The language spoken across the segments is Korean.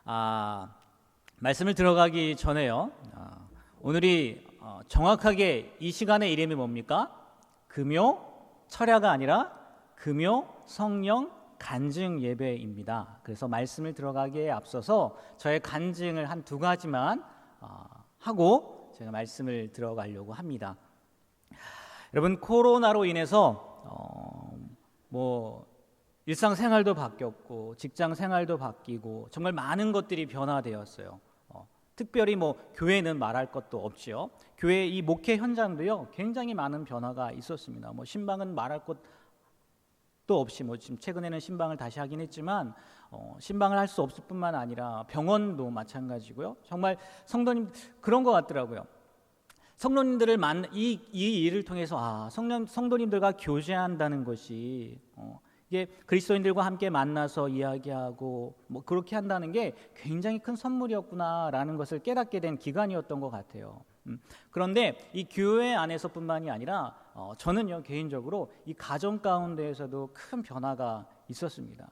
말씀을 들어가기 전에요. 오늘이 정확하게 이 시간의 이름이 뭡니까? 금요 철야가 아니라 금요 성령 간증 예배입니다. 그래서 말씀을 들어가기에 앞서서 저의 간증을 한 두 가지만 하고 제가 말씀을 들어가려고 합니다. 여러분, 코로나로 인해서 일상생활도 바뀌었고 직장 생활도 바뀌고 정말 많은 것들이 변화되었어요. 특별히 교회는 말할 것도 없지요. 교회 이 목회 현장도요 굉장히 많은 변화가 있었습니다. 신방은 말할 것도 없이 지금 최근에는 신방을 다시 하긴 했지만 신방을 할 수 없을 뿐만 아니라 병원도 마찬가지고요. 정말 성도님 그런 것 같더라고요. 성도님들을 이 일을 통해서 성도님들과 교제한다는 것이 이게 그리스도인들과 함께 만나서 이야기하고 그렇게 한다는 게 굉장히 큰 선물이었구나라는 것을 깨닫게 된 기간이었던 것 같아요. 그런데 이 교회 안에서뿐만이 아니라 저는요 개인적으로 이 가정 가운데에서도 큰 변화가 있었습니다.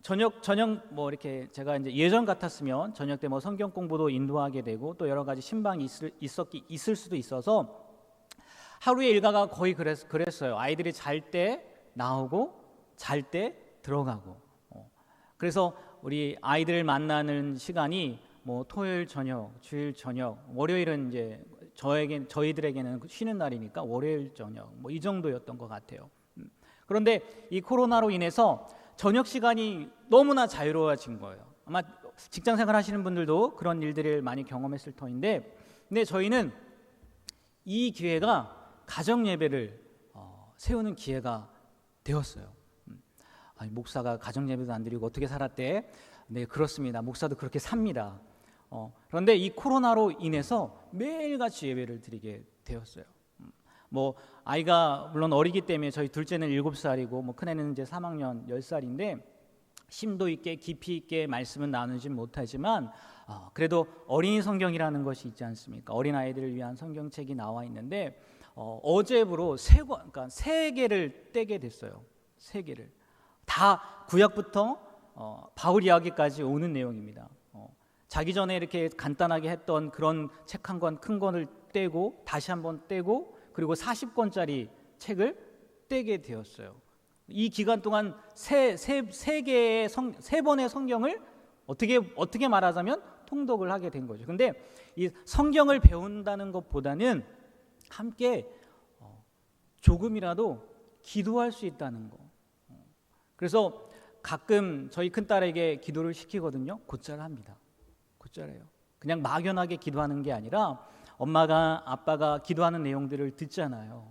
저녁 이렇게 제가 이제 예전 같았으면 저녁 때 성경 공부도 인도하게 되고 또 여러 가지 신방이 있을 수도 있어서 하루의 일과가 거의 그랬어요. 아이들이 잘 때 나오고 잘 때 들어가고. 그래서 우리 아이들을 만나는 시간이 토요일 저녁, 주일 저녁, 월요일은 이제 저희들에게는 쉬는 날이니까 월요일 저녁 이 정도였던 것 같아요. 그런데 이 코로나로 인해서 저녁 시간이 너무나 자유로워진 거예요. 아마 직장생활 하시는 분들도 그런 일들을 많이 경험했을 터인데, 근데 저희는 이 기회가 가정 예배를 세우는 기회가 되었어요. 목사가 가정 예배도 안 드리고 어떻게 살았대? 네, 그렇습니다. 목사도 그렇게 삽니다. 그런데 이 코로나로 인해서 매일같이 예배를 드리게 되었어요. 아이가 물론 어리기 때문에 저희 둘째는 7살이고 큰애는 이제 3학년 10살인데 심도 있게 깊이 있게 말씀은 나누진 못하지만 그래도 어린이 성경이라는 것이 있지 않습니까? 어린 아이들을 위한 성경책이 나와 있는데 어제부로 그러니까 3개를 떼게 됐어요. 3개를 다 구약부터 바울 이야기까지 오는 내용입니다. 자기 전에 이렇게 간단하게 했던 그런 책 한 권 큰 거를 떼고 다시 한번 떼고 그리고 40권짜리 책을 떼게 되었어요. 이 기간 동안 세 번의 성경을 어떻게 말하자면 통독을 하게 된 거죠. 근데 이 성경을 배운다는 것보다는 함께 조금이라도 기도할 수 있다는 거. 그래서 가끔 저희 큰딸에게 기도를 시키거든요. 곧잘 합니다. 곧잘해요. 그냥 막연하게 기도하는 게 아니라 엄마가 아빠가 기도하는 내용들을 듣잖아요.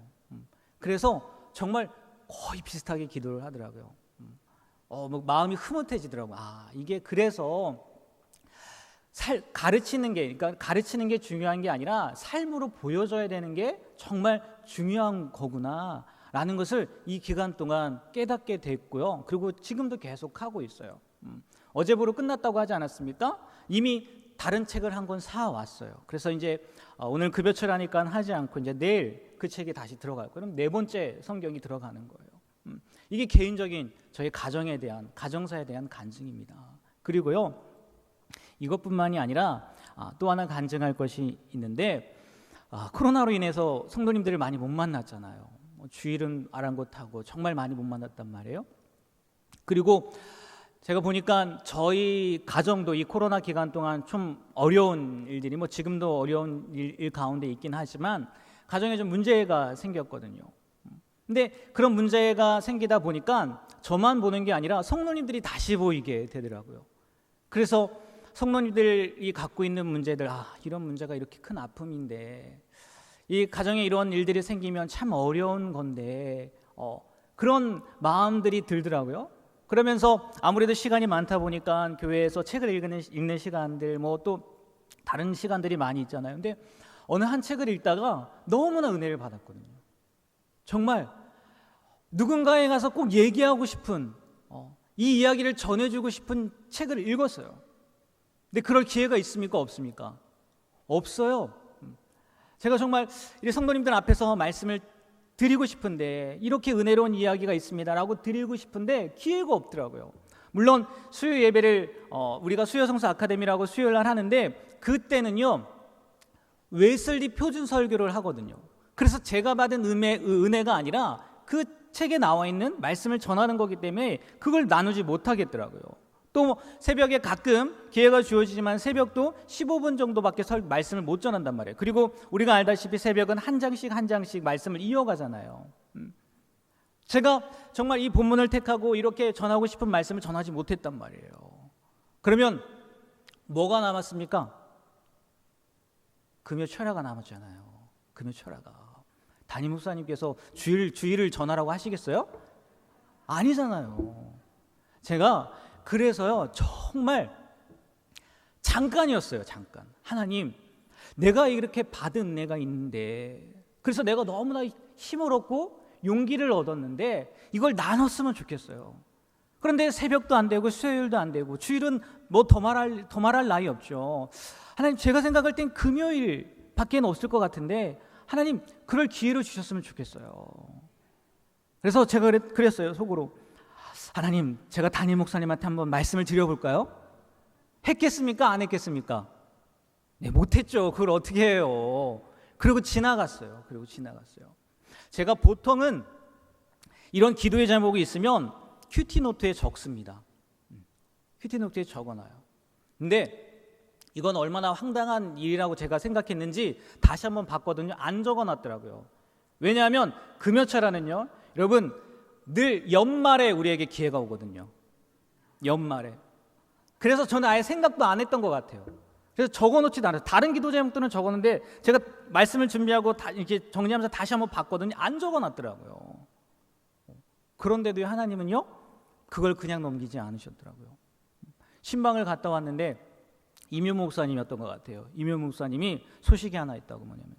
그래서 정말 거의 비슷하게 기도를 하더라고요. 마음이 흐뭇해지더라고요. 이게 그래서 가르치는 게 중요한 게 아니라 삶으로 보여줘야 되는 게 정말 중요한 거구나라는 것을 이 기간 동안 깨닫게 됐고요. 그리고 지금도 계속 하고 있어요. 어제부로 끝났다고 하지 않았습니까? 이미 다른 책을 한 권 사왔어요. 그래서 이제 오늘 급여철 하니까 하지 않고 이제 내일 그 책이 다시 들어갈 거예요. 그럼 4번째 성경이 들어가는 거예요. 이게 개인적인 저희 가정사에 대한 간증입니다. 그리고요, 이것뿐만이 아니라 또 하나 간증할 것이 있는데 코로나로 인해서 성도님들을 많이 못 만났잖아요. 주일은 아랑곳하고 정말 많이 못 만났단 말이에요. 그리고 제가 보니까 저희 가정도 이 코로나 기간 동안 좀 어려운 일들이 지금도 어려운 일 가운데 있긴 하지만 가정에 좀 문제가 생겼거든요. 근데 그런 문제가 생기다 보니까 저만 보는 게 아니라 성도님들이 다시 보이게 되더라고요. 그래서 성도님들이 갖고 있는 문제들, 이런 문제가 이렇게 큰 아픔인데 이 가정에 이런 일들이 생기면 참 어려운 건데 그런 마음들이 들더라고요. 그러면서 아무래도 시간이 많다 보니까 교회에서 책을 읽는 시간들 또 다른 시간들이 많이 있잖아요. 근데 어느 한 책을 읽다가 너무나 은혜를 받았거든요. 정말 누군가에 가서 꼭 얘기하고 싶은 이 이야기를 전해주고 싶은 책을 읽었어요. 근데 그럴 기회가 있습니까? 없습니까? 없어요. 제가 정말 이 성도님들 앞에서 말씀을 드리고 싶은데 이렇게 은혜로운 이야기가 있습니다라고 드리고 싶은데 기회가 없더라고요. 물론 수요 예배를 우리가 수요성서 아카데미라고 수요일 날 하는데 그때는요 웨슬리 표준 설교를 하거든요. 그래서 제가 받은 은혜가 아니라 그 책에 나와 있는 말씀을 전하는 거기 때문에 그걸 나누지 못하겠더라고요. 또 새벽에 가끔 기회가 주어지지만 새벽도 15분 정도밖에 말씀을 못 전한단 말이에요. 그리고 우리가 알다시피 새벽은 한 장씩 말씀을 이어가잖아요. 제가 정말 이 본문을 택하고 이렇게 전하고 싶은 말씀을 전하지 못했단 말이에요. 그러면 뭐가 남았습니까? 금요 철야가 남았잖아요. 금요 철야가. 담임 목사님께서 주일을 전하라고 하시겠어요? 아니잖아요. 제가 그래서요 정말 잠깐이었어요. 잠깐. 하나님, 내가 이렇게 받은 은혜가 있는데 그래서 내가 너무나 힘을 얻고 용기를 얻었는데 이걸 나눴으면 좋겠어요. 그런데 새벽도 안 되고 수요일도 안 되고 주일은 뭐 더 말할 나위 없죠. 하나님, 제가 생각할 땐 금요일밖에 없을 것 같은데 하나님 그럴 기회를 주셨으면 좋겠어요. 그래서 제가 그랬어요. 속으로. 하나님, 제가 담임 목사님한테 한번 말씀을 드려볼까요? 했겠습니까? 안 했겠습니까? 네, 못했죠. 그걸 어떻게 해요? 그리고 지나갔어요. 제가 보통은 이런 기도의 제목이 있으면 큐티노트에 적습니다. 큐티노트에 적어놔요. 근데 이건 얼마나 황당한 일이라고 제가 생각했는지 다시 한번 봤거든요. 안 적어놨더라고요. 왜냐하면 금요철야는요, 여러분 늘 연말에 우리에게 기회가 오거든요. 연말에. 그래서 저는 아예 생각도 안 했던 것 같아요. 그래서 적어놓지도 않아요. 다른 기도 제목들은 적었는데 제가 말씀을 준비하고 이렇게 정리하면서 다시 한번 봤거든요. 안 적어놨더라고요. 그런데도 하나님은요 그걸 그냥 넘기지 않으셨더라고요. 신방을 갔다 왔는데 임효 목사님이었던 것 같아요. 임효 목사님이 소식이 하나 있다고. 뭐냐면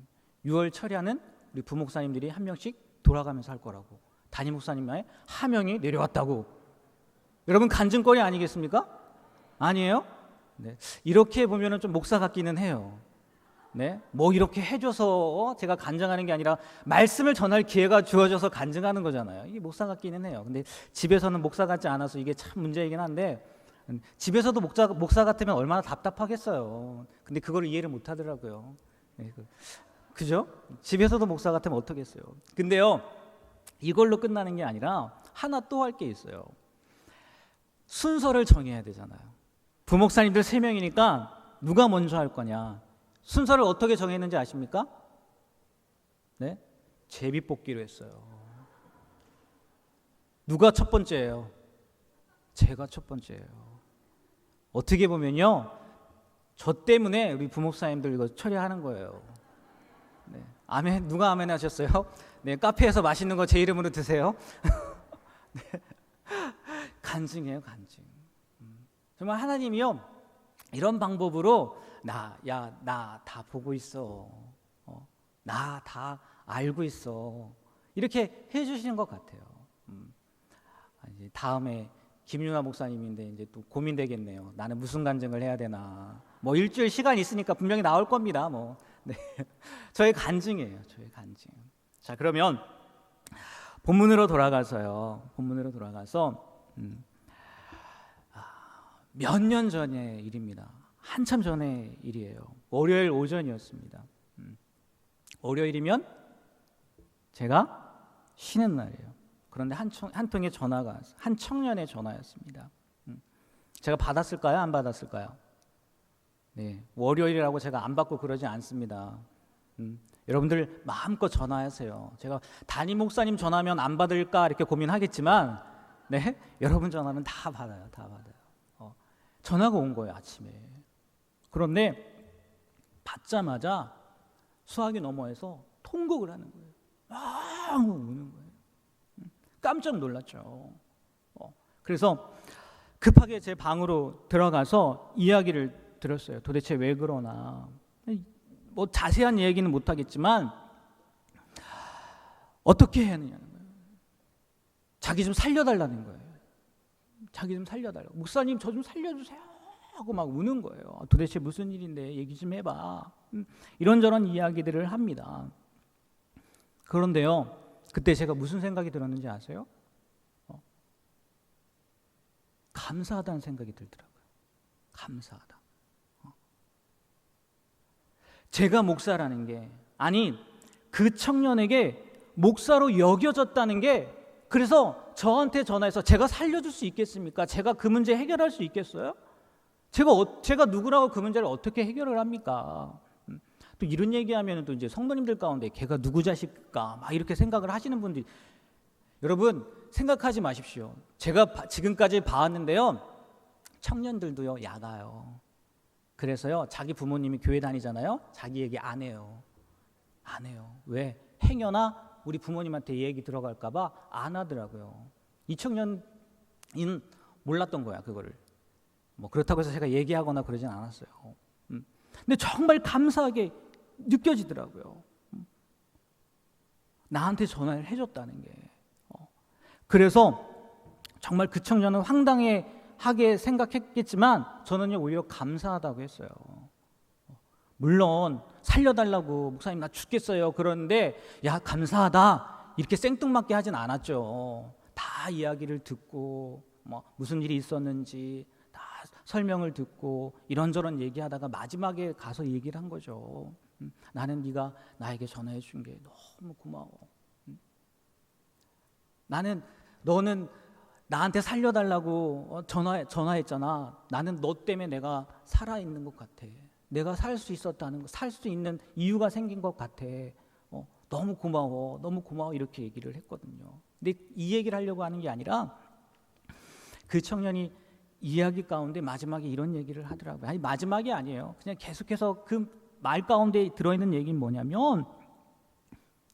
6월 철야는 우리 부목사님들이 한 명씩 돌아가면서 할 거라고. 담임 목사님의 하명이 내려왔다고. 여러분 간증거리 아니겠습니까? 아니에요? 네. 이렇게 보면은 좀 목사 같기는 해요. 네, 뭐 이렇게 해줘서 제가 간증하는 게 아니라 말씀을 전할 기회가 주어져서 간증하는 거잖아요. 이게 목사 같기는 해요. 근데 집에서는 목사 같지 않아서 이게 참 문제이긴 한데 집에서도 목사 같으면 얼마나 답답하겠어요. 근데 그걸 이해를 못 하더라고요. 네, 그죠? 집에서도 목사 같으면 어떻겠어요. 근데요, 이걸로 끝나는 게 아니라 하나 또 할 게 있어요. 순서를 정해야 되잖아요. 부목사님들 3명이니까 누가 먼저 할 거냐. 순서를 어떻게 정했는지 아십니까? 네? 제비뽑기로 했어요. 누가 첫 번째예요? 제가 첫 번째예요. 어떻게 보면요, 저 때문에 우리 부목사님들 이거 처리하는 거예요. 네. 아멘. 누가 아멘 하셨어요? 네, 카페에서 맛있는 거 제 이름으로 드세요. 네. 간증이에요, 간증. 정말 하나님이요 이런 방법으로 나 다 보고 있어, 나 다 알고 있어, 이렇게 해주시는 것 같아요. 이제 다음에 김윤아 목사님인데 이제 또 고민되겠네요. 나는 무슨 간증을 해야 되나. 뭐 일주일 시간 있으니까 분명히 나올 겁니다. 뭐 네. 저의 간증이에요, 저의 간증. 자, 그러면 본문으로 돌아가서요. 본문으로 돌아가서 몇 년 전의 일입니다. 한참 전의 일이에요. 월요일 오전이었습니다. 월요일이면 제가 쉬는 날이에요. 그런데 한 통의 전화가, 한 청년의 전화였습니다. 제가 받았을까요? 안 받았을까요? 네, 월요일이라고 제가 안 받고 그러지 않습니다. 여러분들 마음껏 전화하세요. 제가 담임 목사님 전화면 안 받을까 이렇게 고민하겠지만, 네, 여러분 전화는 다 받아요, 다 받아요. 전화가 온 거예요, 아침에. 그런데 받자마자 수화기 너머에서 통곡을 하는 거예요. 막 우는 거예요. 깜짝 놀랐죠. 그래서 급하게 제 방으로 들어가서 이야기를 들었어요. 도대체 왜 그러나. 뭐 자세한 얘기는 못하겠지만 어떻게 해야 하느냐는 거예요. 자기 좀 살려달라는 거예요. 자기 좀 살려달라고. 목사님 저 좀 살려주세요 하고 막 우는 거예요. 도대체 무슨 일인데 얘기 좀 해봐. 이런저런 이야기들을 합니다. 그런데요, 그때 제가 무슨 생각이 들었는지 아세요? 감사하다는 생각이 들더라고요. 감사하다. 제가 목사라는 게, 아니 그 청년에게 목사로 여겨졌다는 게, 그래서 저한테 전화해서 제가 살려줄 수 있겠습니까? 제가 그 문제 해결할 수 있겠어요? 제가 누구라고 그 문제를 어떻게 해결을 합니까? 또 이런 얘기하면 또 이제 성도님들 가운데 걔가 누구 자식일까 막 이렇게 생각을 하시는 분들이, 여러분 생각하지 마십시오. 제가 지금까지 봐왔는데요, 청년들도요 야가요. 그래서요 자기 부모님이 교회 다니잖아요, 자기 얘기 안 해요. 왜? 행여나 우리 부모님한테 얘기 들어갈까 봐 안 하더라고요. 이 청년인 몰랐던 거야 그거를. 뭐 그렇다고 해서 제가 얘기하거나 그러진 않았어요. 근데 정말 감사하게 느껴지더라고요. 나한테 전화를 해줬다는 게. 그래서 정말 그 청년은 황당하게 생각했겠지만 저는요 오히려 감사하다고 했어요. 물론 살려달라고 목사님 나 죽겠어요 그러는데 야 감사하다 이렇게 생뚱맞게 하진 않았죠. 다 이야기를 듣고 뭐 무슨 일이 있었는지 다 설명을 듣고 이런저런 얘기하다가 마지막에 가서 얘기를 한 거죠. 나는 네가 나에게 전화해 준 게 너무 고마워. 너는 나한테 살려달라고 전화했잖아. 나는 너 때문에 내가 살아있는 것 같아. 내가 살 수 있었다는 거, 살 수 있는 이유가 생긴 것 같아. 너무 고마워, 너무 고마워 이렇게 얘기를 했거든요. 근데 이 얘기를 하려고 하는 게 아니라 그 청년이 이야기 가운데 마지막에 이런 얘기를 하더라고요. 아니 마지막이 아니에요. 그냥 계속해서 그 말 가운데 들어있는 얘기는 뭐냐면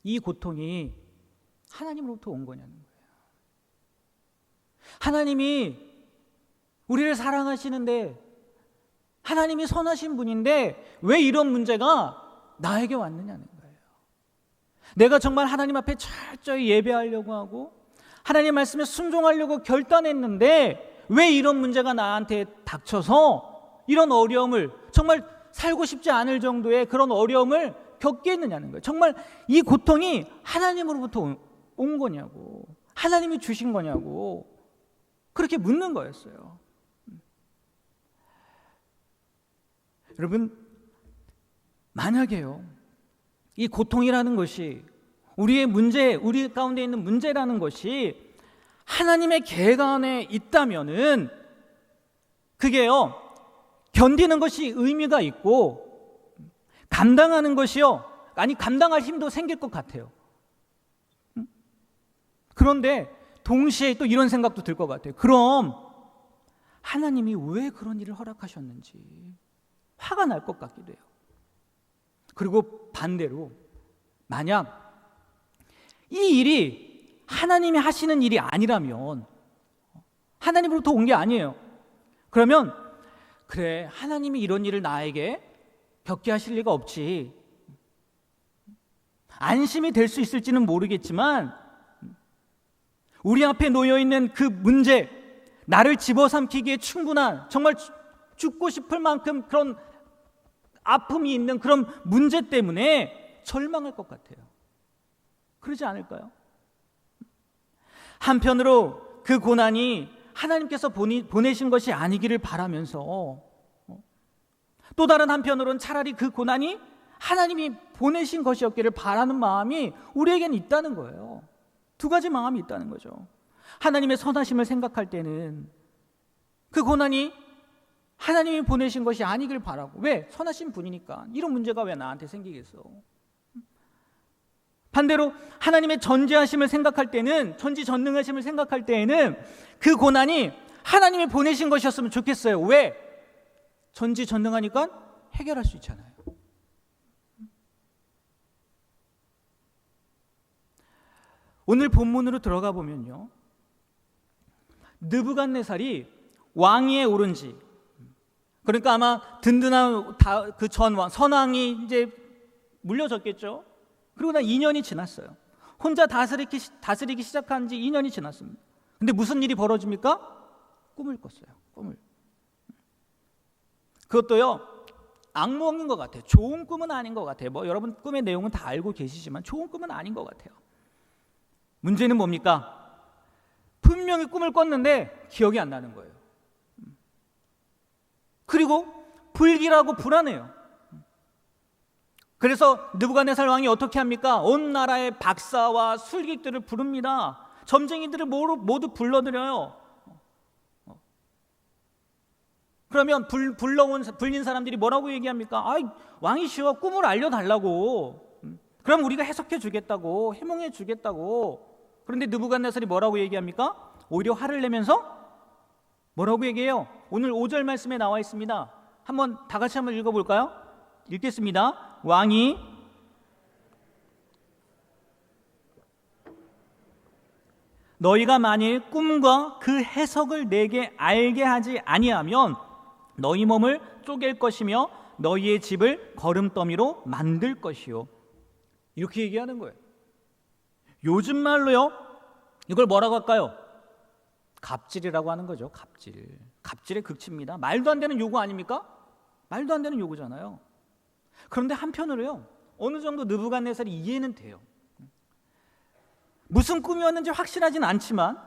이 고통이 하나님으로부터 온 거냐는 거예요. 하나님이 우리를 사랑하시는데, 하나님이 선하신 분인데 왜 이런 문제가 나에게 왔느냐는 거예요. 내가 정말 하나님 앞에 철저히 예배하려고 하고 하나님 말씀에 순종하려고 결단했는데 왜 이런 문제가 나한테 닥쳐서 이런 어려움을, 정말 살고 싶지 않을 정도의 그런 어려움을 겪게 했느냐는 거예요. 정말 이 고통이 하나님으로부터 온 거냐고, 하나님이 주신 거냐고 그렇게 묻는 거였어요. 여러분, 만약에요 이 고통이라는 것이 우리의 문제, 우리 가운데 있는 문제라는 것이 하나님의 계획 안에 있다면은 그게요 견디는 것이 의미가 있고 감당하는 것이요, 아니 감당할 힘도 생길 것 같아요. 그런데 동시에 또 이런 생각도 들 것 같아요. 그럼 하나님이 왜 그런 일을 허락하셨는지 화가 날 것 같기도 해요. 그리고 반대로 만약 이 일이 하나님이 하시는 일이 아니라면, 하나님으로부터 온 게 아니에요. 그러면 그래 하나님이 이런 일을 나에게 겪게 하실 리가 없지, 안심이 될 수 있을지는 모르겠지만 우리 앞에 놓여있는 그 문제, 나를 집어삼키기에 충분한, 정말 죽고 싶을 만큼 그런 아픔이 있는 그런 문제 때문에 절망할 것 같아요. 그러지 않을까요? 한편으로 그 고난이 하나님께서 보내신 것이 아니기를 바라면서, 또 다른 한편으로는 차라리 그 고난이 하나님이 보내신 것이었기를 바라는 마음이 우리에게는 있다는 거예요. 두 가지 마음이 있다는 거죠. 하나님의 선하심을 생각할 때는 그 고난이 하나님이 보내신 것이 아니길 바라고, 왜? 선하신 분이니까. 이런 문제가 왜 나한테 생기겠어? 반대로 하나님의 전지하심을 생각할 때는, 전지전능하심을 생각할 때에는 그 고난이 하나님이 보내신 것이었으면 좋겠어요. 왜? 전지전능하니까 해결할 수 있잖아요. 오늘 본문으로 들어가 보면요, 느부갓네살이 왕위에 오른 지, 그러니까 아마 든든한 그 전왕, 선왕이 이제 물려졌겠죠. 그리고 난 2년이 지났어요. 혼자 다스리기 시작한 지 2년이 지났습니다. 근데 무슨 일이 벌어집니까? 꿈을 꿨어요. 꿈을. 그것도요 악몽인 것 같아요. 좋은 꿈은 아닌 것 같아요. 뭐 여러분 꿈의 내용은 다 알고 계시지만 좋은 꿈은 아닌 것 같아요. 문제는 뭡니까? 분명히 꿈을 꿨는데 기억이 안 나는 거예요. 그리고 불길하고 불안해요. 그래서 느부갓네살 왕이 어떻게 합니까? 온 나라의 박사와 술객들을 부릅니다. 점쟁이들을 모두 불러들여요. 그러면 불린 사람들이 뭐라고 얘기합니까? 왕이시여, 꿈을 알려달라고. 그럼 우리가 해석해 주겠다고, 해몽해 주겠다고. 그런데 느부갓네살이 뭐라고 얘기합니까? 오히려 화를 내면서 뭐라고 얘기해요? 오늘 5절 말씀에 나와 있습니다. 다 같이 한번 읽어볼까요? 읽겠습니다. 왕이 너희가 만일 꿈과 그 해석을 내게 알게 하지 아니하면 너희 몸을 쪼갤 것이며 너희의 집을 거름더미로 만들 것이요. 이렇게 얘기하는 거예요. 요즘 말로요, 이걸 뭐라고 할까요? 갑질이라고 하는 거죠. 갑질의 극치입니다. 말도 안 되는 요구 아닙니까? 말도 안 되는 요구잖아요. 그런데 한편으로요, 어느 정도 느부갓네살이 이해는 돼요. 무슨 꿈이었는지 확실하진 않지만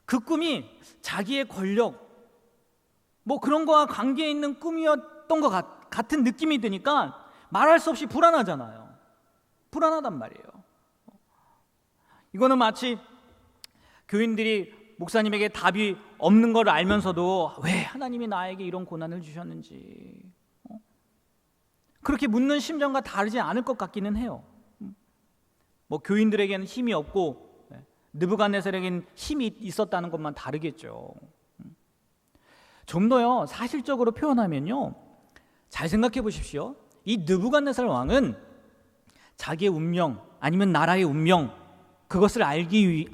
그 꿈이 자기의 권력 그런 거와 관계 있는 꿈이었던 것 같은 느낌이 드니까 말할 수 없이 불안하잖아요. 불안하단 말이에요. 이거는 마치 교인들이 목사님에게 답이 없는 걸 알면서도 왜 하나님이 나에게 이런 고난을 주셨는지 그렇게 묻는 심정과 다르지 않을 것 같기는 해요. 교인들에게는 힘이 없고 느부갓네살에게는 힘이 있었다는 것만 다르겠죠. 좀 더요, 사실적으로 표현하면요, 잘 생각해 보십시오. 이 느부갓네살 왕은 자기의 운명 아니면 나라의 운명, 그것을 알기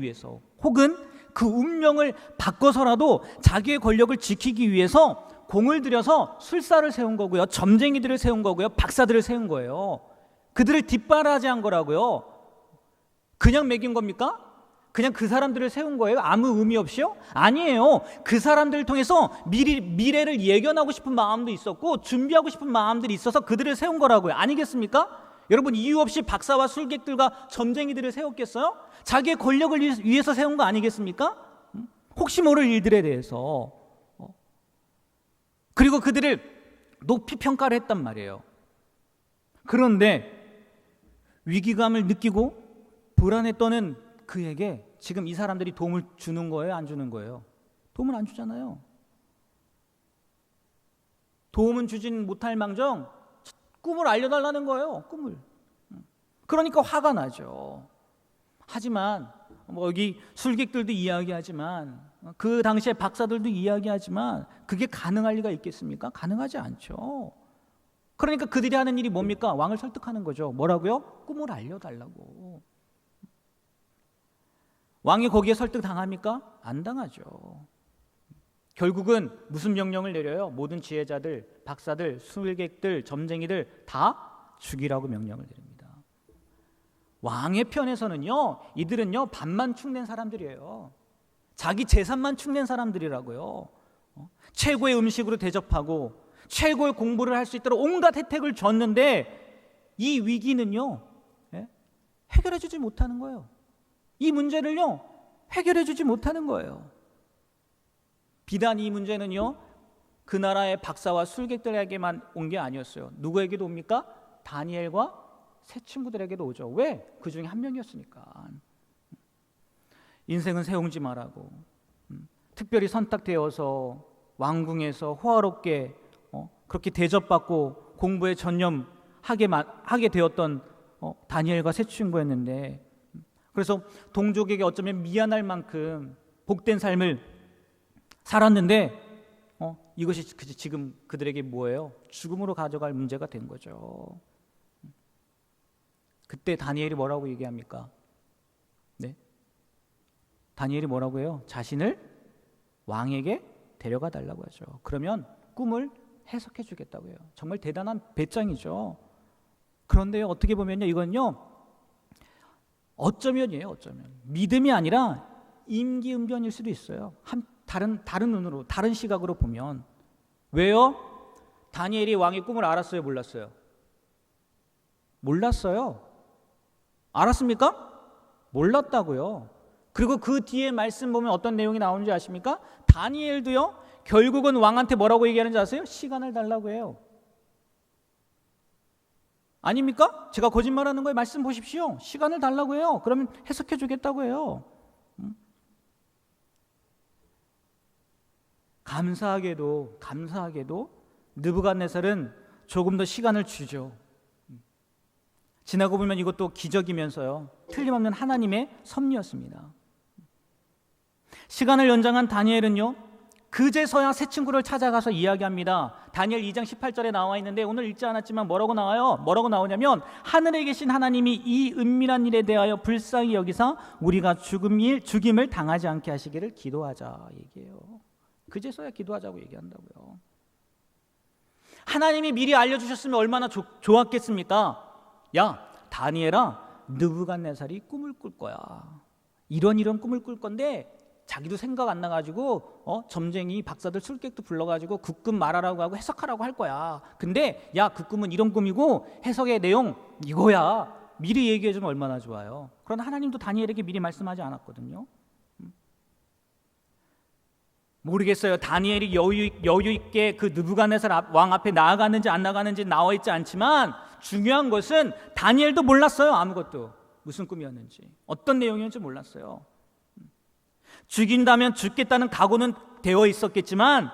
위해서 혹은 그 운명을 바꿔서라도 자기의 권력을 지키기 위해서 공을 들여서 술사를 세운 거고요, 점쟁이들을 세운 거고요, 박사들을 세운 거예요. 그들을 뒷바라지한 거라고요. 그냥 매긴 겁니까? 그냥 그 사람들을 세운 거예요? 아무 의미 없이요? 아니에요. 그 사람들을 통해서 미래를 예견하고 싶은 마음도 있었고 준비하고 싶은 마음들이 있어서 그들을 세운 거라고요. 아니겠습니까? 여러분, 이유 없이 박사와 술객들과 점쟁이들을 세웠겠어요? 자기의 권력을 위해서 세운 거 아니겠습니까? 혹시 모를 일들에 대해서. 그리고 그들을 높이 평가를 했단 말이에요. 그런데 위기감을 느끼고 불안에 떠는 그에게 지금 이 사람들이 도움을 주는 거예요? 안 주는 거예요? 도움을 안 주잖아요. 도움은 주진 못할 망정 꿈을 알려달라는 거예요. 꿈을. 그러니까 화가 나죠. 하지만 여기 술객들도 이야기하지만 그 당시에 박사들도 이야기하지만 그게 가능할 리가 있겠습니까? 가능하지 않죠. 그러니까 그들이 하는 일이 뭡니까? 왕을 설득하는 거죠. 뭐라고요? 꿈을 알려달라고. 왕이 거기에 설득당합니까? 안 당하죠. 결국은 무슨 명령을 내려요? 모든 지혜자들, 박사들, 술객들, 점쟁이들 다 죽이라고 명령을 내립니다. 왕의 편에서는요, 이들은요 밥만 축낸 사람들이에요. 자기 재산만 축낸 사람들이라고요. 최고의 음식으로 대접하고 최고의 공부를 할 수 있도록 온갖 혜택을 줬는데 이 위기는요 해결해 주지 못하는 거예요. 이 문제를요 해결해 주지 못하는 거예요. 비단 이 문제는요 그 나라의 박사와 술객들에게만 온 게 아니었어요. 누구에게도 옵니까? 다니엘과 세 친구들에게도 오죠. 왜? 그 중에 한 명이었으니까. 인생은 세옹지마라고 특별히 선택되어서 왕궁에서 호화롭게 그렇게 대접받고 공부에 전념하게 되었던 다니엘과 세 친구였는데, 그래서 동족에게 어쩌면 미안할 만큼 복된 삶을 살았는데 이것이 지금 그들에게 뭐예요? 죽음으로 가져갈 문제가 된 거죠. 그때 다니엘이 뭐라고 얘기합니까? 네? 다니엘이 뭐라고 해요? 자신을 왕에게 데려가 달라고 하죠. 그러면 꿈을 해석해 주겠다고 해요. 정말 대단한 배짱이죠. 그런데 어떻게 보면요, 이건요 어쩌면 믿음이 아니라 임기응변일 수도 있어요. 다른 눈으로, 다른 시각으로 보면. 왜요? 다니엘이 왕의 꿈을 알았어요, 몰랐어요? 몰랐어요. 알았습니까? 몰랐다고요. 그리고 그 뒤에 말씀 보면 어떤 내용이 나오는지 아십니까? 다니엘도요 결국은 왕한테 뭐라고 얘기하는지 아세요? 시간을 달라고 해요. 아닙니까? 제가 거짓말하는 거에 말씀 보십시오. 시간을 달라고 해요. 그러면 해석해 주겠다고 해요. 감사하게도 느부갓네살은 조금 더 시간을 주죠. 지나고 보면 이것도 기적이면서요, 틀림없는 하나님의 섭리였습니다. 시간을 연장한 다니엘은요, 그제서야 새 친구를 찾아가서 이야기합니다. 다니엘 2장 18절에 나와 있는데 오늘 읽지 않았지만 뭐라고 나와요? 뭐라고 나오냐면, 하늘에 계신 하나님이 이 은밀한 일에 대하여 불쌍히 여기사 우리가 죽임을 당하지 않게 하시기를 기도하자 얘기해요. 그제서야 기도하자고 얘기한다고요. 하나님이 미리 알려주셨으면 얼마나 좋았겠습니까? 야, 다니엘아, 느부갓네살이 꿈을 꿀 거야. 이런 꿈을 꿀 건데 자기도 생각 안 나가지고 점쟁이 박사들 술객도 불러가지고 그 꿈 말하라고 하고 해석하라고 할 거야. 근데 야, 그 꿈은 이런 꿈이고 해석의 내용 이거야. 미리 얘기해주면 얼마나 좋아요. 그러나 하나님도 다니엘에게 미리 말씀하지 않았거든요. 모르겠어요. 다니엘이 여유 있게 그 느부갓네살 왕 앞에 나아가는지 안 나가는지 나와 있지 않지만, 중요한 것은 다니엘도 몰랐어요. 아무것도. 무슨 꿈이었는지, 어떤 내용이었는지 몰랐어요. 죽인다면 죽겠다는 각오는 되어 있었겠지만,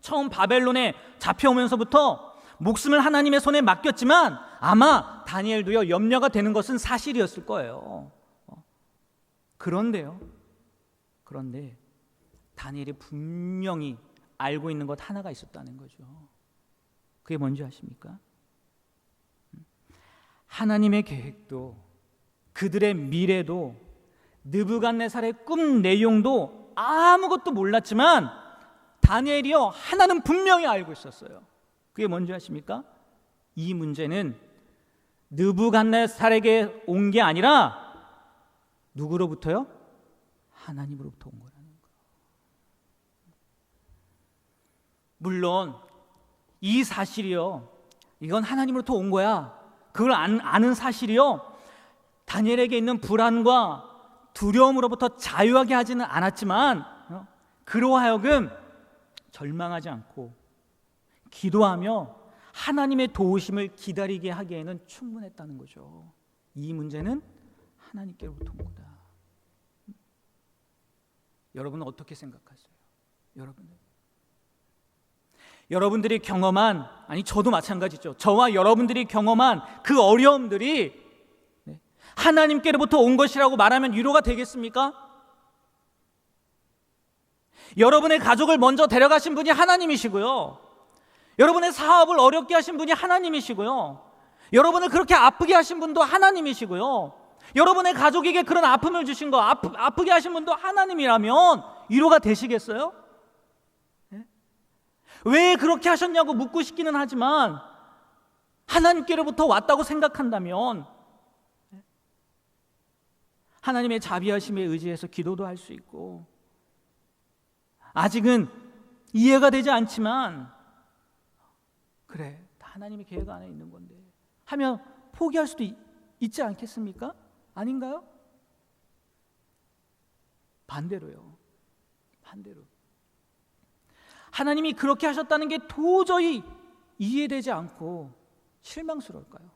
처음 바벨론에 잡혀오면서부터 목숨을 하나님의 손에 맡겼지만 아마 다니엘도요, 염려가 되는 것은 사실이었을 거예요. 그런데 다니엘이 분명히 알고 있는 것 하나가 있었다는 거죠. 그게 뭔지 아십니까? 하나님의 계획도, 그들의 미래도, 느부갓네살의 꿈 내용도 아무것도 몰랐지만 다니엘이요, 하나는 분명히 알고 있었어요. 그게 뭔지 아십니까? 이 문제는 느부갓네살에게 온 게 아니라 누구로부터요? 하나님으로부터 온 거라는 거. 물론 이 사실이요, 이건 하나님으로부터 온 거야, 그걸 아는 사실이요, 다니엘에게 있는 불안과 두려움으로부터 자유하게 하지는 않았지만, 그로 하여금 절망하지 않고 기도하며 하나님의 도우심을 기다리게 하기에는 충분했다는 거죠. 이 문제는 하나님께로부터 온 거다. 여러분은 어떻게 생각하세요? 여러분들이 경험한, 아니 저도 마찬가지죠. 저와 여러분들이 경험한 그 어려움들이 하나님께로부터 온 것이라고 말하면 위로가 되겠습니까? 여러분의 가족을 먼저 데려가신 분이 하나님이시고요, 여러분의 사업을 어렵게 하신 분이 하나님이시고요, 여러분을 그렇게 아프게 하신 분도 하나님이시고요, 여러분의 가족에게 그런 아픔을 주신 거, 아프게 하신 분도 하나님이라면 위로가 되시겠어요? 왜 그렇게 하셨냐고 묻고 싶기는 하지만, 하나님께로부터 왔다고 생각한다면 하나님의 자비하심에 의지해서 기도도 할 수 있고, 아직은 이해가 되지 않지만 그래, 다 하나님의 계획 안에 있는 건데 하며 포기할 수도 있지 않겠습니까? 아닌가요? 반대로 하나님이 그렇게 하셨다는 게 도저히 이해되지 않고 실망스러울까요?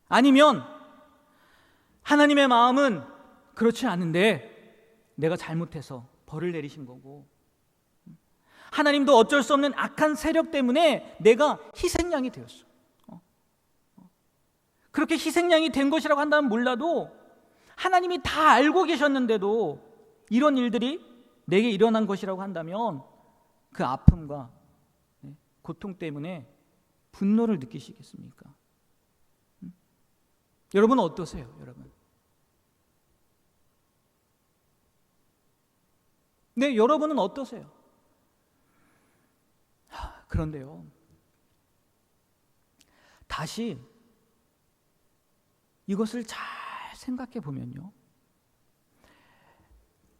아니면 하나님의 마음은 그렇지 않은데 내가 잘못해서 벌을 내리신 거고, 하나님도 어쩔 수 없는 악한 세력 때문에 내가 희생양이 되었어. 그렇게 희생양이 된 것이라고 한다면 몰라도, 하나님이 다 알고 계셨는데도 이런 일들이 내게 일어난 것이라고 한다면 그 아픔과 고통 때문에 분노를 느끼시겠습니까? 여러분은 어떠세요? 여러분은 어떠세요? 그런데요, 다시 이것을 잘 생각해 보면요,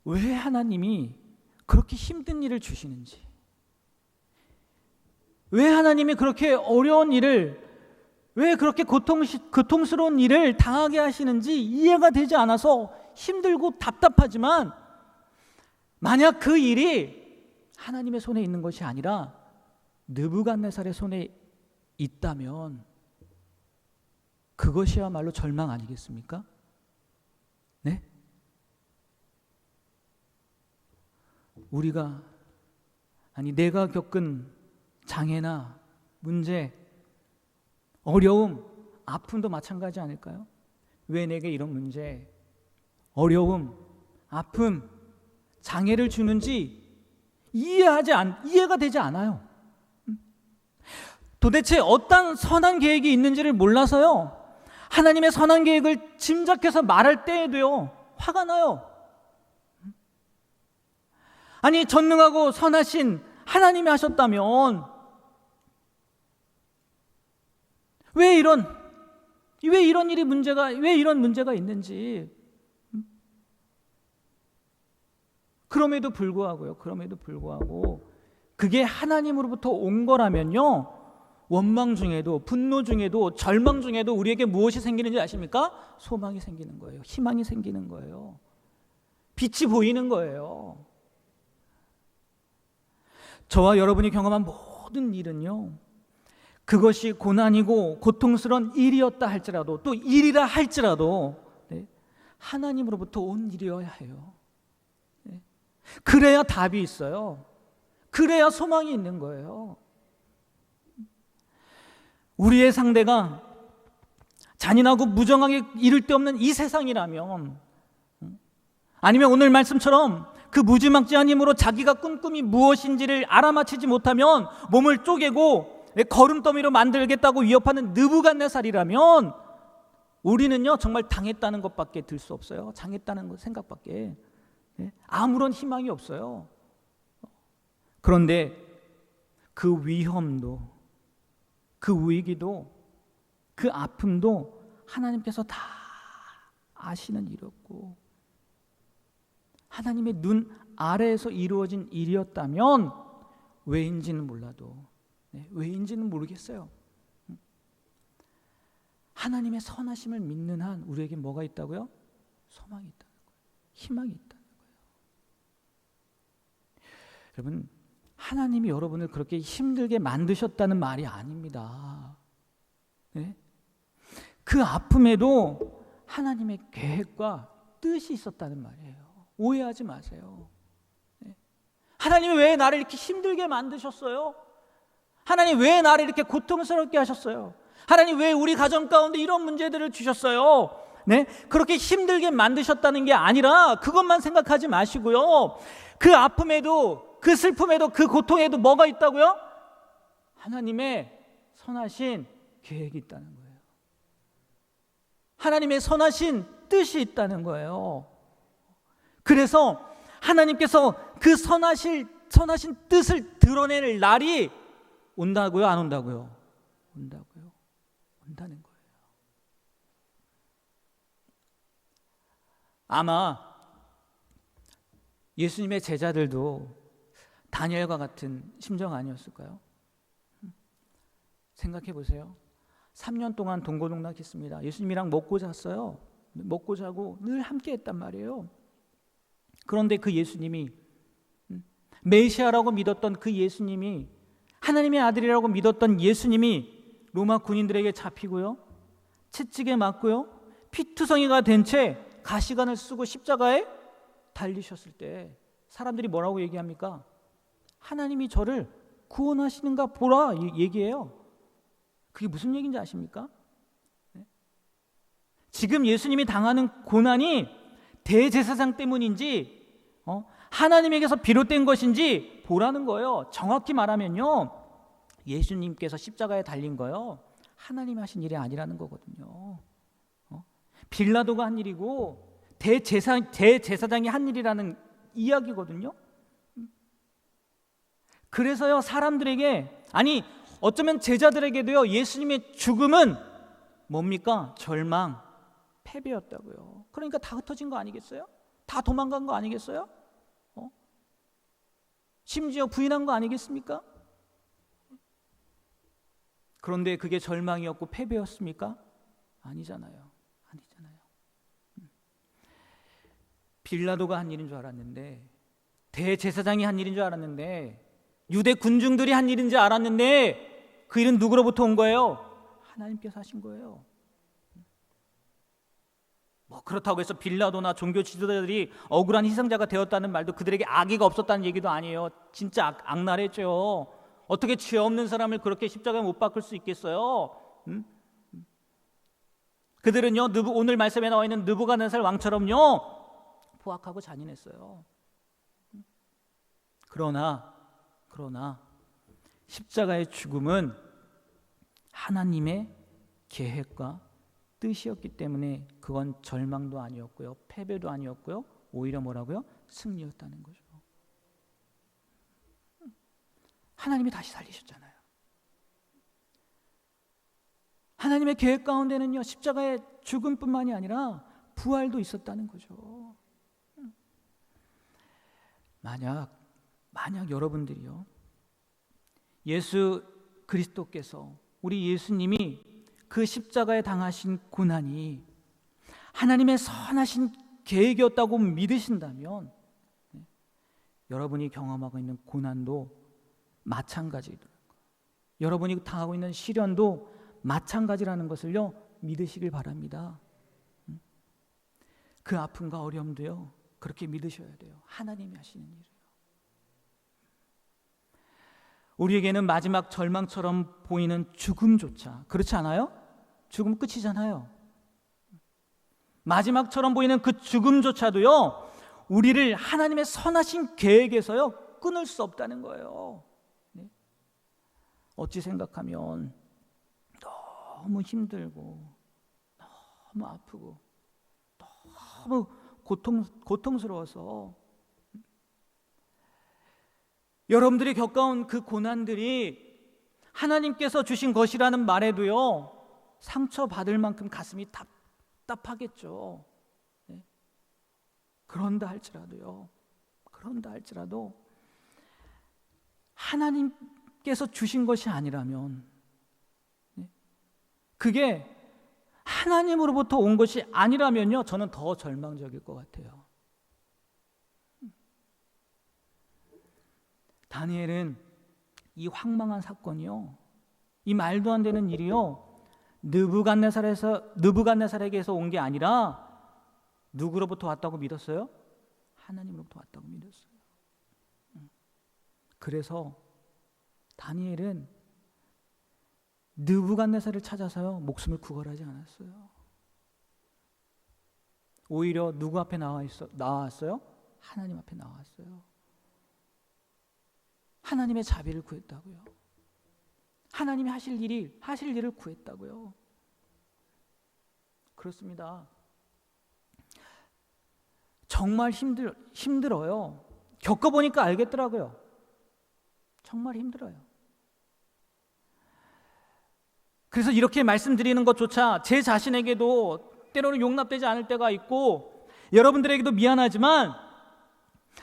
왜 하나님이 그렇게 힘든 일을 주시는지, 왜 하나님이 그렇게 어려운 일을, 왜 그렇게 고통스러운 일을 당하게 하시는지 이해가 되지 않아서 힘들고 답답하지만, 만약 그 일이 하나님의 손에 있는 것이 아니라 느부갓네살의 손에 있다면 그것이야말로 절망 아니겠습니까? 네? 내가 겪은 장애나 문제, 어려움, 아픔도 마찬가지 아닐까요? 왜 내게 이런 문제, 어려움, 아픔, 장애를 주는지 이해가 되지 않아요. 도대체 어떤 선한 계획이 있는지를 몰라서요, 하나님의 선한 계획을 짐작해서 말할 때에도요 화가 나요. 아니, 전능하고 선하신 하나님이 하셨다면 왜 이런 문제가 있는지. 그럼에도 불구하고 그게 하나님으로부터 온 거라면요, 원망 중에도, 분노 중에도, 절망 중에도 우리에게 무엇이 생기는지 아십니까? 소망이 생기는 거예요. 희망이 생기는 거예요. 빛이 보이는 거예요. 저와 여러분이 경험한 모든 일은요, 그것이 고난이고 고통스러운 일이었다 할지라도, 또 일이라 할지라도 하나님으로부터 온 일이어야 해요. 그래야 답이 있어요. 그래야 소망이 있는 거예요. 우리의 상대가 잔인하고 무정하게 이를 데 없는 이 세상이라면, 아니면 오늘 말씀처럼 그 무지막지한 힘으로 자기가 꿈꿈이 무엇인지를 알아맞히지 못하면 몸을 쪼개고 거름더미로 만들겠다고 위협하는 느부갓네살이라면, 우리는요 정말 당했다는 것밖에 들 수 없어요. 당했다는 생각밖에. 아무런 희망이 없어요. 그런데 그 위험도, 그 위기도, 그 아픔도 하나님께서 다 아시는 일이었고, 하나님의 눈 아래에서 이루어진 일이었다면 왜인지는 몰라도, 왜인지는 모르겠어요, 하나님의 선하심을 믿는 한 우리에게 뭐가 있다고요? 소망이 있다는 거예요. 희망이 있다는 거예요. 여러분, 하나님이 여러분을 그렇게 힘들게 만드셨다는 말이 아닙니다. 네? 그 아픔에도 하나님의 계획과 뜻이 있었다는 말이에요. 오해하지 마세요. 네? 하나님이 왜 나를 이렇게 힘들게 만드셨어요? 하나님 왜 나를 이렇게 고통스럽게 하셨어요? 하나님 왜 우리 가정 가운데 이런 문제들을 주셨어요? 네? 그렇게 힘들게 만드셨다는 게 아니라 그것만 생각하지 마시고요, 그 아픔에도, 그 슬픔에도, 그 고통에도 뭐가 있다고요? 하나님의 선하신 계획이 있다는 거예요. 하나님의 선하신 뜻이 있다는 거예요. 그래서 하나님께서 그 선하신 뜻을 드러낼 날이 온다고요? 안 온다고요? 온다고요. 온다는 거예요. 아마 예수님의 제자들도 다니엘과 같은 심정 아니었을까요? 생각해 보세요. 3년 동안 동고동락했습니다. 예수님이랑 먹고 잤어요. 먹고 자고 늘 함께 했단 말이에요. 그런데 그 예수님이, 메시아라고 믿었던 그 예수님이, 하나님의 아들이라고 믿었던 예수님이 로마 군인들에게 잡히고요, 채찍에 맞고요, 피투성이가 된 채 가시관을 쓰고 십자가에 달리셨을 때 사람들이 뭐라고 얘기합니까? 하나님이 저를 구원하시는가 보라 얘기해요. 그게 무슨 얘기인지 아십니까? 지금 예수님이 당하는 고난이 대제사장 때문인지 하나님에게서 비롯된 것인지 보라는 거예요. 정확히 말하면요, 예수님께서 십자가에 달린 거요, 하나님이 하신 일이 아니라는 거거든요. 빌라도가 한 일이고 대제사장이 한 일이라는 이야기거든요. 그래서요, 사람들에게, 아니 어쩌면 제자들에게도요, 예수님의 죽음은 뭡니까? 절망, 패배였다고요. 그러니까 다 흩어진 거 아니겠어요? 다 도망간 거 아니겠어요? 심지어 부인한 거 아니겠습니까? 그런데 그게 절망이었고 패배였습니까? 아니잖아요. 빌라도가 한 일인 줄 알았는데 대제사장이 한 일인 줄 알았는데, 유대 군중들이 한 일인 줄 알았는데 그 일은 누구로부터 온 거예요? 하나님께서 하신 거예요. 뭐 그렇다고 해서 빌라도나 종교 지도자들이 억울한 희생자가 되었다는 말도 그들에게 악의가 없었다는 얘기도 아니에요. 진짜 악랄했죠. 어떻게 죄 없는 사람을 그렇게 십자가에 못 박을 수 있겠어요? 그들은요, 오늘 말씀에 나와 있는 느부갓네살 왕처럼요 포악하고 잔인했어요. 그러나 십자가의 죽음은 하나님의 계획과 뜻이었기 때문에 그건 절망도 아니었고요, 패배도 아니었고요, 오히려 뭐라고요? 승리였다는 거죠. 하나님이 다시 살리셨잖아요. 하나님의 계획 가운데는요, 십자가의 죽음뿐만이 아니라 부활도 있었다는 거죠. 만약 여러분들이요, 예수 그리스도께서, 우리 예수님이 그 십자가에 당하신 고난이 하나님의 선하신 계획이었다고 믿으신다면 여러분이 경험하고 있는 고난도 마찬가지더라고요. 여러분이 당하고 있는 시련도 마찬가지라는 것을요 믿으시길 바랍니다. 그 아픔과 어려움도요 그렇게 믿으셔야 돼요. 하나님이 하시는 일이에요. 우리에게는 마지막 절망처럼 보이는 죽음조차, 그렇지 않아요? 죽음 끝이잖아요. 마지막처럼 보이는 그 죽음조차도요 우리를 하나님의 선하신 계획에서요 끊을 수 없다는 거예요. 네? 어찌 생각하면 너무 힘들고 너무 아프고 너무 고통스러워서 여러분들이 겪어온 그 고난들이 하나님께서 주신 것이라는 말에도요 상처받을 만큼 가슴이 답답하겠죠. 네? 그런다 할지라도 하나님께서 주신 것이 아니라면, 네? 그게 하나님으로부터 온 것이 아니라면요 저는 더 절망적일 것 같아요. 다니엘은 이 황망한 사건이요, 이 말도 안 되는 일이요 느부갓네살에게서 온 게 아니라 누구로부터 왔다고 믿었어요? 하나님으로부터 왔다고 믿었어요. 그래서 다니엘은 느부갓네살을 찾아서요 목숨을 구걸하지 않았어요. 오히려 누구 앞에 나왔어요? 하나님 앞에 나왔어요. 하나님의 자비를 구했다고요. 하나님이 하실 일을 구했다고요. 그렇습니다. 정말 힘들어요. 겪어보니까 알겠더라고요. 정말 힘들어요. 그래서 이렇게 말씀드리는 것조차 제 자신에게도 때로는 용납되지 않을 때가 있고, 여러분들에게도 미안하지만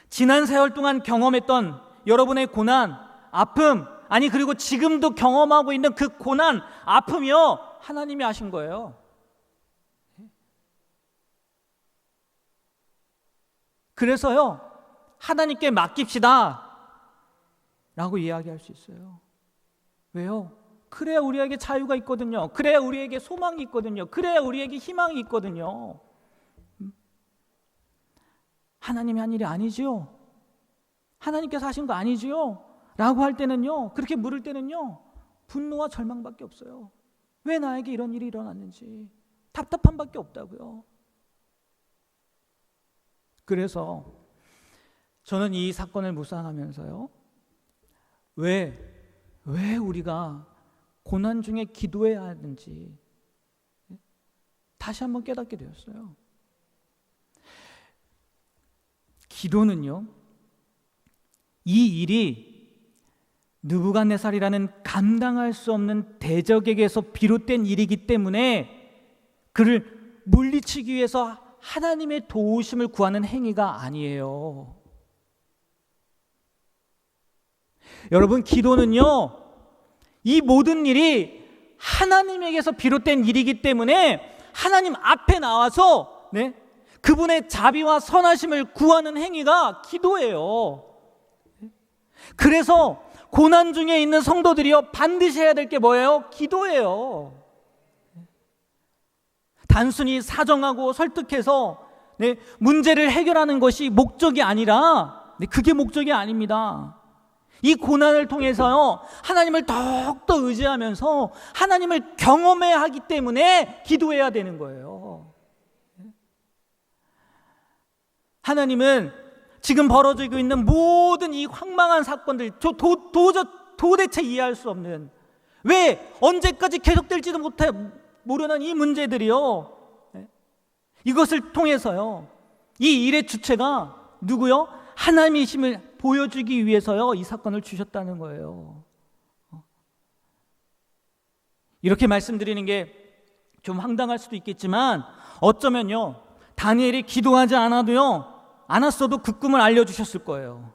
지난 세월 동안 경험했던 여러분의 고난, 아픔, 아니 그리고 지금도 경험하고 있는 그 고난, 아픔이요 하나님이 하신 거예요. 그래서요 하나님께 맡깁시다 라고 이야기할 수 있어요. 왜요? 그래야 우리에게 자유가 있거든요. 그래야 우리에게 소망이 있거든요. 그래야 우리에게 희망이 있거든요. 하나님이 한 일이 아니지요, 하나님께서 하신 거 아니지요 라고 할 때는요, 그렇게 물을 때는요 분노와 절망밖에 없어요. 왜 나에게 이런 일이 일어났는지 답답함밖에 없다고요. 그래서 저는 이 사건을 묵상하면서요 왜 우리가 고난 중에 기도해야 하는지 다시 한번 깨닫게 되었어요. 기도는요 이 일이 느부갓네살이라는 감당할 수 없는 대적에게서 비롯된 일이기 때문에 그를 물리치기 위해서 하나님의 도우심을 구하는 행위가 아니에요. 여러분, 기도는요 이 모든 일이 하나님에게서 비롯된 일이기 때문에 하나님 앞에 나와서 그분의 자비와 선하심을 구하는 행위가 기도예요. 그래서 고난 중에 있는 성도들이요, 반드시 해야 될 게 뭐예요? 기도예요. 단순히 사정하고 설득해서 문제를 해결하는 것이 목적이 아니라, 그게 목적이 아닙니다. 이 고난을 통해서요, 하나님을 더욱더 의지하면서 하나님을 경험해야 하기 때문에 기도해야 되는 거예요. 하나님은 지금 벌어지고 있는 모든 이 황망한 사건들, 도대체 이해할 수 없는, 왜 언제까지 계속될지도 모르는 이 문제들이요, 이것을 통해서요, 이 일의 주체가 누구요? 하나님이심을 보여주기 위해서요, 이 사건을 주셨다는 거예요. 이렇게 말씀드리는 게 좀 황당할 수도 있겠지만, 어쩌면요, 다니엘이 기도하지 않았어도 그 꿈을 알려주셨을 거예요.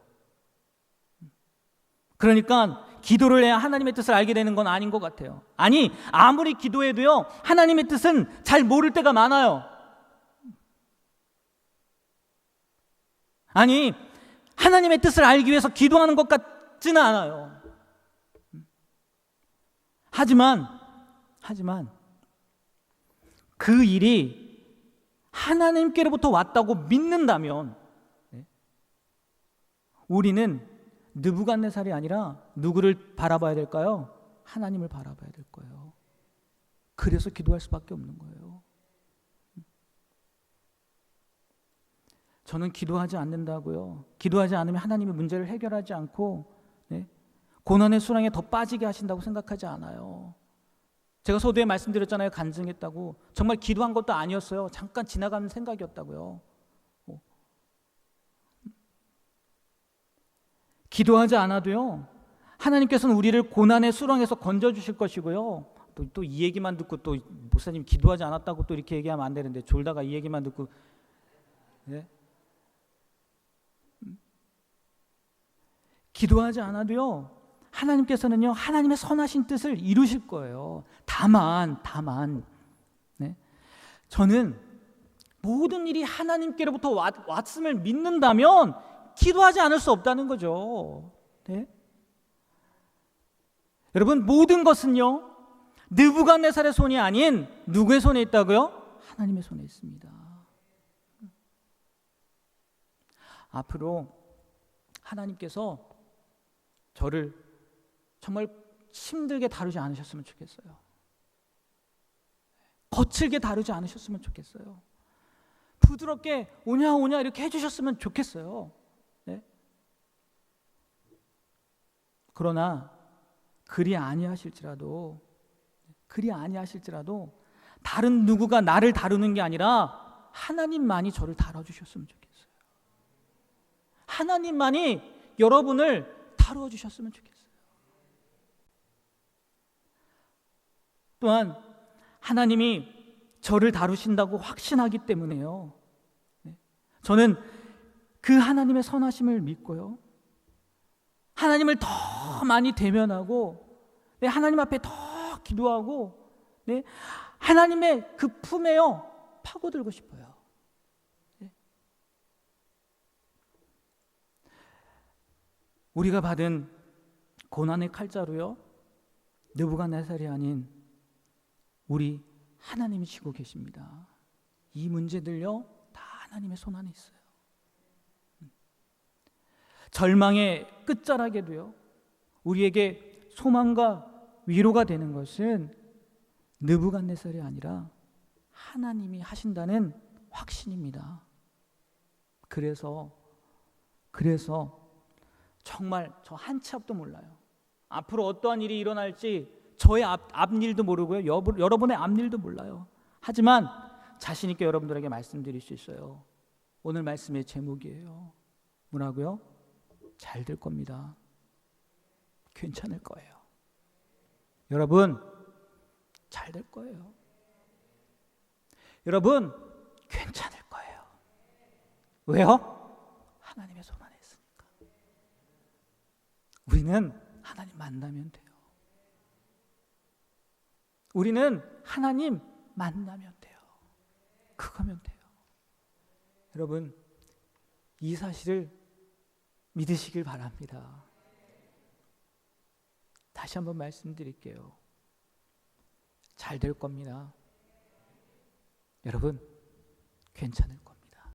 그러니까 기도를 해야 하나님의 뜻을 알게 되는 건 아닌 것 같아요. 아니, 아무리 기도해도요, 하나님의 뜻은 잘 모를 때가 많아요. 아니, 하나님의 뜻을 알기 위해서 기도하는 것 같지는 않아요. 하지만 그 일이 하나님께로부터 왔다고 믿는다면 우리는 느부갓네살이 아니라 누구를 바라봐야 될까요? 하나님을 바라봐야 될 거예요. 그래서 기도할 수밖에 없는 거예요. 저는 기도하지 않는다고요, 기도하지 않으면 하나님의 문제를 해결하지 않고 고난의 수렁에 더 빠지게 하신다고 생각하지 않아요. 제가 서두에 말씀드렸잖아요. 간증했다고. 정말 기도한 것도 아니었어요. 잠깐 지나가는 생각이었다고요. 기도하지 않아도요, 하나님께서는 우리를 고난의 수렁에서 건져주실 것이고요. 또 이 얘기만 듣고 또 목사님 기도하지 않았다고 또 이렇게 얘기하면 안 되는데, 졸다가 이 얘기만 듣고, 기도하지 않아도요, 하나님께서는요, 하나님의 선하신 뜻을 이루실 거예요. 다만 저는 모든 일이 하나님께로부터 왔음을 믿는다면 기도하지 않을 수 없다는 거죠. 여러분, 모든 것은요, 느부갓네살의 손이 아닌 누구의 손에 있다고요? 하나님의 손에 있습니다. 앞으로 하나님께서 저를 정말 힘들게 다루지 않으셨으면 좋겠어요. 거칠게 다루지 않으셨으면 좋겠어요. 부드럽게 오냐 이렇게 해주셨으면 좋겠어요. 그러나 그리 아니하실지라도 다른 누구가 나를 다루는 게 아니라 하나님만이 저를 다뤄주셨으면 좋겠어요. 하나님만이 여러분을 다루어 주셨으면 좋겠어요. 또한 하나님이 저를 다루신다고 확신하기 때문에요, 저는 그 하나님의 선하심을 믿고요, 하나님을 더 많이 대면하고 하나님 앞에 더 기도하고 하나님의 그 품에요 파고들고 싶어요. 우리가 받은 고난의 칼자루요, 느부갓네살이 아닌 우리 하나님이 쥐고 계십니다. 이 문제들요, 다 하나님의 손 안에 있어요. 절망의 끝자락에도요, 우리에게 소망과 위로가 되는 것은 느부갓네살이 아니라 하나님이 하신다는 확신입니다. 그래서 정말 저 한 치 앞도 몰라요. 앞으로 어떠한 일이 일어날지 저의 앞일도 모르고요, 여러분의 앞일도 몰라요. 하지만 자신 있게 여러분들에게 말씀드릴 수 있어요. 오늘 말씀의 제목이에요. 뭐라고요? 잘 될 겁니다. 괜찮을 거예요. 여러분, 잘 될 거예요. 여러분, 괜찮을 거예요. 왜요? 하나님의 손 안에 있으니까. 우리는 하나님 만나면 돼요. 우리는 하나님 만나면 돼요. 그거면 돼요. 여러분, 이 사실을 믿으시길 바랍니다. 다시 한번 말씀드릴게요. 잘 될 겁니다. 여러분, 괜찮을